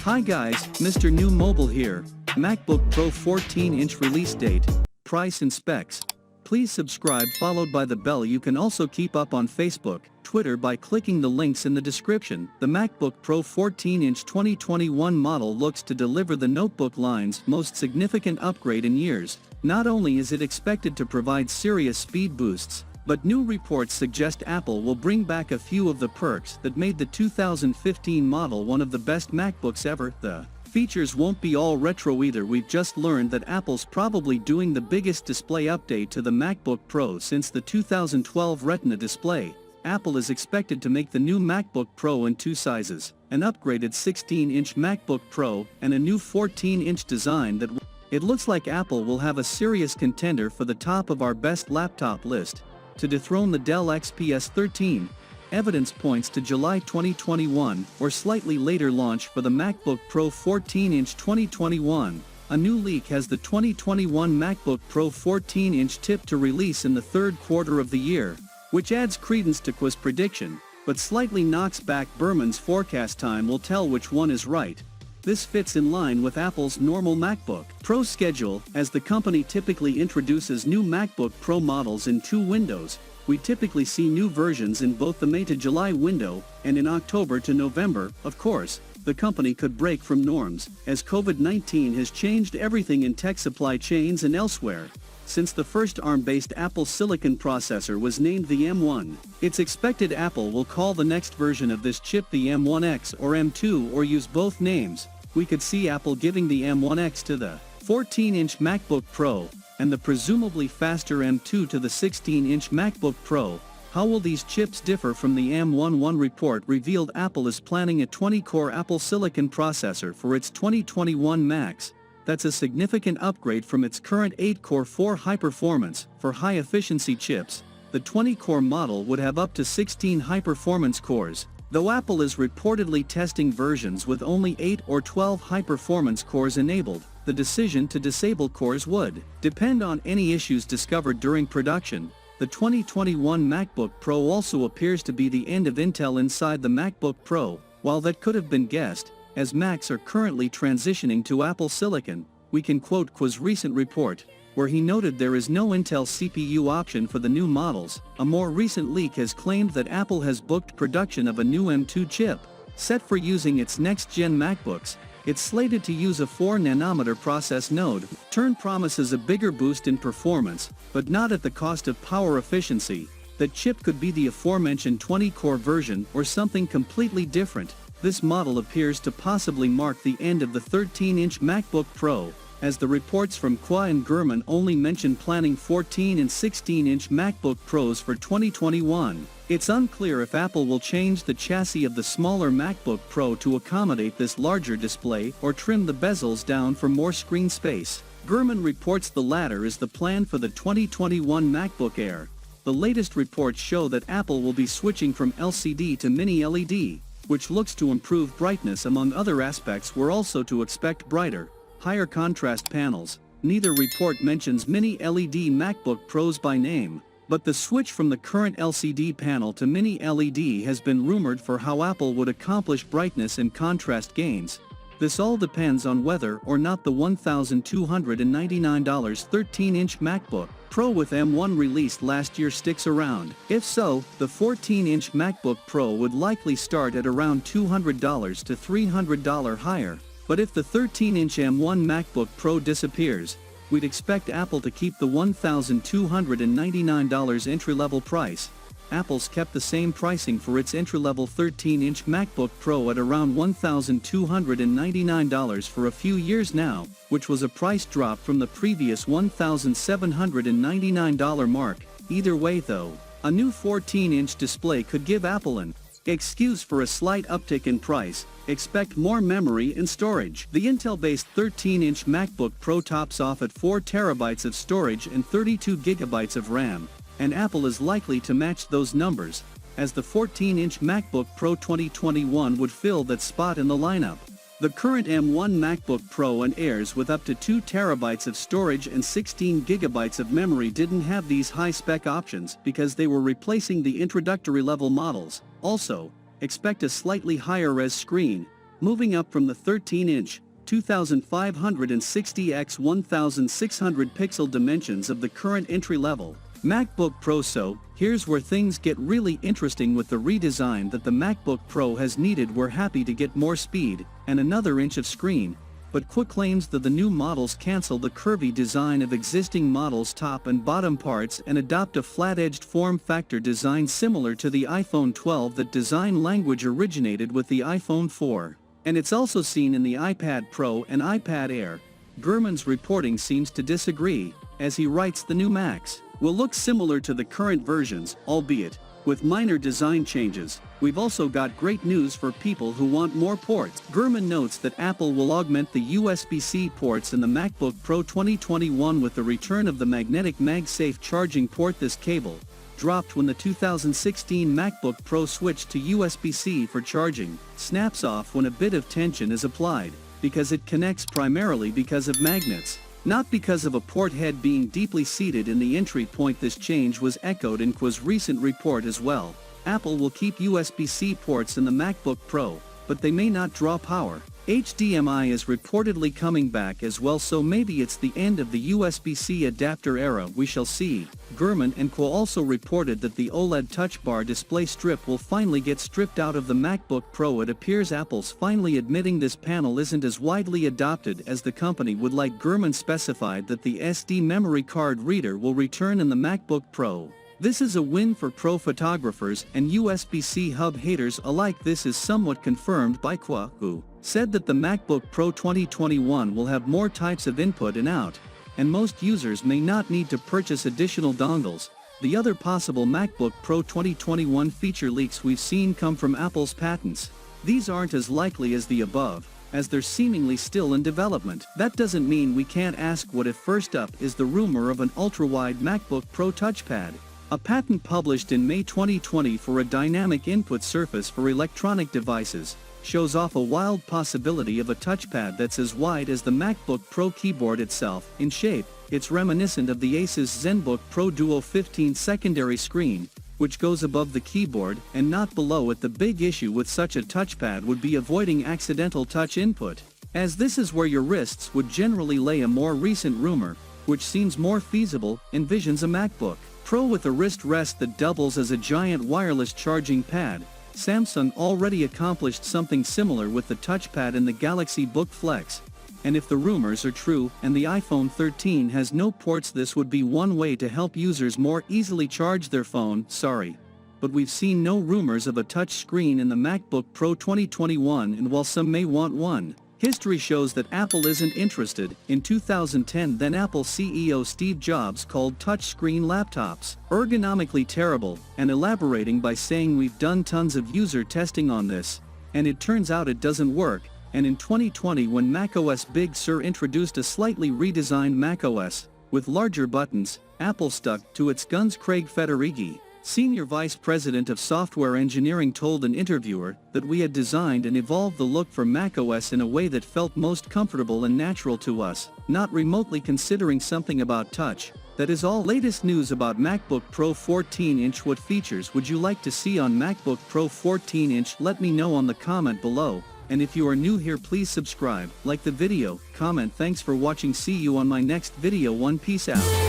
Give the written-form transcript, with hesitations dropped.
Hi guys, Mrnewmobile here. MacBook Pro 14-inch release date, price and specs. Please subscribe followed by the bell. You can also keep up on Facebook, Twitter by clicking the links in the description. The MacBook Pro 14-inch 2021 model looks to deliver the notebook line's most significant upgrade in years. Not only is it expected to provide serious speed boosts, but new reports suggest Apple will bring back a few of the perks that made the 2015 model one of the best MacBooks ever. The features won't be all retro either. We've just learned that Apple's probably doing the biggest display update to the MacBook Pro since the 2012 Retina display. Apple is expected to make the new MacBook Pro in two sizes, an upgraded 16-inch MacBook Pro and a new 14-inch design that it looks like Apple will have a serious contender for the top of our best laptop list to dethrone the Dell XPS 13. Evidence points to July 2021 or slightly later launch for the MacBook Pro 14-inch 2021. A new leak has the 2021 MacBook Pro 14-inch tipped to release in the third quarter of the year, which adds credence to Quiz's prediction, but slightly knocks back Berman's forecast. Time will tell which one is right. This fits in line with Apple's normal MacBook Pro schedule, as the company typically introduces new MacBook Pro models in two windows. We typically see new versions in both the May to July window, and in October to November. Of course, the company could break from norms, as COVID-19 has changed everything in tech supply chains and elsewhere. Since the first ARM-based Apple Silicon processor was named the M1, it's expected Apple will call the next version of this chip the M1X or M2 or use both names. We could see Apple giving the M1X to the 14-inch MacBook Pro, and the presumably faster M2 to the 16-inch MacBook Pro. How will these chips differ from the M1? One report revealed Apple is planning a 20-core Apple Silicon processor for its 2021 Macs. That's a significant upgrade from its current 8-core 4 high-performance for high-efficiency chips. The 20-core model would have up to 16 high-performance cores, though Apple is reportedly testing versions with only 8 or 12 high-performance cores enabled. The decision to disable cores would depend on any issues discovered during production. The 2021 MacBook Pro also appears to be the end of Intel inside the MacBook Pro. While that could have been guessed, as Macs are currently transitioning to Apple Silicon, we can quote Quiz's recent report, where he noted there is no Intel CPU option for the new models. A more recent leak has claimed that Apple has booked production of a new M2 chip, set for using its next-gen MacBooks. It's slated to use a 4nm process node. Turn promises a bigger boost in performance, but not at the cost of power efficiency. That chip could be the aforementioned 20-core version or something completely different. This model appears to possibly mark the end of the 13-inch MacBook Pro, as the reports from Quay and Gurman only mention planning 14 and 16-inch MacBook Pros for 2021. It's unclear if Apple will change the chassis of the smaller MacBook Pro to accommodate this larger display or trim the bezels down for more screen space. Gurman reports the latter is the plan for the 2021 MacBook Air. The latest reports show that Apple will be switching from LCD to Mini LED, which looks to improve brightness. Among other aspects, we're also to expect brighter, higher contrast panels. Neither report mentions Mini LED MacBook Pros by name, but the switch from the current LCD panel to Mini LED has been rumored for how Apple would accomplish brightness and contrast gains. This all depends on whether or not the $1,299 13-inch MacBook Pro with M1 released last year sticks around. If so, the 14-inch MacBook Pro would likely start at around $200 to $300 higher. But if the 13-inch M1 MacBook Pro disappears, we'd expect Apple to keep the $1,299 entry-level price. Apple's kept the same pricing for its entry-level 13-inch MacBook Pro at around $1,299 for a few years now, which was a price drop from the previous $1,799 mark. Either way though, a new 14-inch display could give Apple an excuse for a slight uptick in price. Expect more memory and storage. The Intel-based 13-inch MacBook Pro tops off at 4 TB of storage and 32 GB of RAM, and Apple is likely to match those numbers, as the 14-inch MacBook Pro 2021 would fill that spot in the lineup. The current M1 MacBook Pro and Airs with up to 2 TB of storage and 16 GB of memory didn't have these high-spec options because they were replacing the introductory level models. Also, expect a slightly higher res screen, Moving up from the 13-inch, 2560 x 1600 pixel dimensions of the current entry-level MacBook Pro. So, here's where things get really interesting with the redesign that the MacBook Pro has needed. We're happy to get more speed and another inch of screen, but Quick claims that the new models cancel the curvy design of existing models' top and bottom parts and adopt a flat-edged form factor design similar to the iPhone 12. That design language originated with the iPhone 4. And it's also seen in the iPad Pro and iPad Air. Gurman's reporting seems to disagree, as he writes the new Macs will look similar to the current versions, albeit with minor design changes. We've also got great news for people who want more ports. Gurman notes that Apple will augment the USB-C ports in the MacBook Pro 2021 with the return of the magnetic MagSafe charging port. This cable dropped when the 2016 MacBook Pro switched to USB-C for charging, snaps off when a bit of tension is applied, because it connects primarily because of magnets, not because of a port head being deeply seated in the entry point. This change was echoed in Qua's recent report as well. Apple will keep USB-C ports in the MacBook Pro, but they may not draw power. HDMI is reportedly coming back as well, so maybe it's the end of the USB-C adapter era. We shall see. Gurman and Qua also reported that the OLED Touch Bar display strip will finally get stripped out of the MacBook Pro. It appears Apple's finally admitting this panel isn't as widely adopted as the company would like. Gurman specified that the SD memory card reader will return in the MacBook Pro. This is a win for Pro photographers and USB-C hub haters alike. This is somewhat confirmed by Qua, who said that the MacBook Pro 2021 will have more types of input and out, and most users may not need to purchase additional dongles. The other possible MacBook Pro 2021 feature leaks we've seen come from Apple's patents. These aren't as likely as the above, as they're seemingly still in development. That doesn't mean we can't ask what if. First up is the rumor of an ultra-wide MacBook Pro touchpad. A patent published in May 2020 for a dynamic input surface for electronic devices shows off a wild possibility of a touchpad that's as wide as the MacBook Pro keyboard itself. In shape, it's reminiscent of the Asus ZenBook Pro Duo 15 secondary screen, which goes above the keyboard and not below it. The big issue with such a touchpad would be avoiding accidental touch input, as this is where your wrists would generally lay. A more recent rumor, which seems more feasible, envisions a MacBook Pro with a wrist rest that doubles as a giant wireless charging pad. Samsung already accomplished something similar with the touchpad in the Galaxy Book Flex. And if the rumors are true and the iPhone 13 has no ports, this would be one way to help users more easily charge their phone. Sorry, but we've seen no rumors of a touch screen in the MacBook Pro 2021, and while some may want one, history shows that Apple isn't interested. In 2010, then Apple CEO Steve Jobs called touchscreen laptops ergonomically terrible, and elaborating by saying, "We've done tons of user testing on this, and it turns out it doesn't work." And in 2020, when macOS Big Sur introduced a slightly redesigned macOS with larger buttons, Apple stuck to its guns. Craig Federighi, Senior Vice President of Software Engineering, told an interviewer that we had designed and evolved the look for macOS in a way that felt most comfortable and natural to us, not remotely considering something about touch. That is all. Latest news about MacBook Pro 14-inch. What features would you like to see on MacBook Pro 14-inch? Let me know on the comment below. And if you are new here, please subscribe, like the video, comment. Thanks for watching. See you on my next video. Peace out.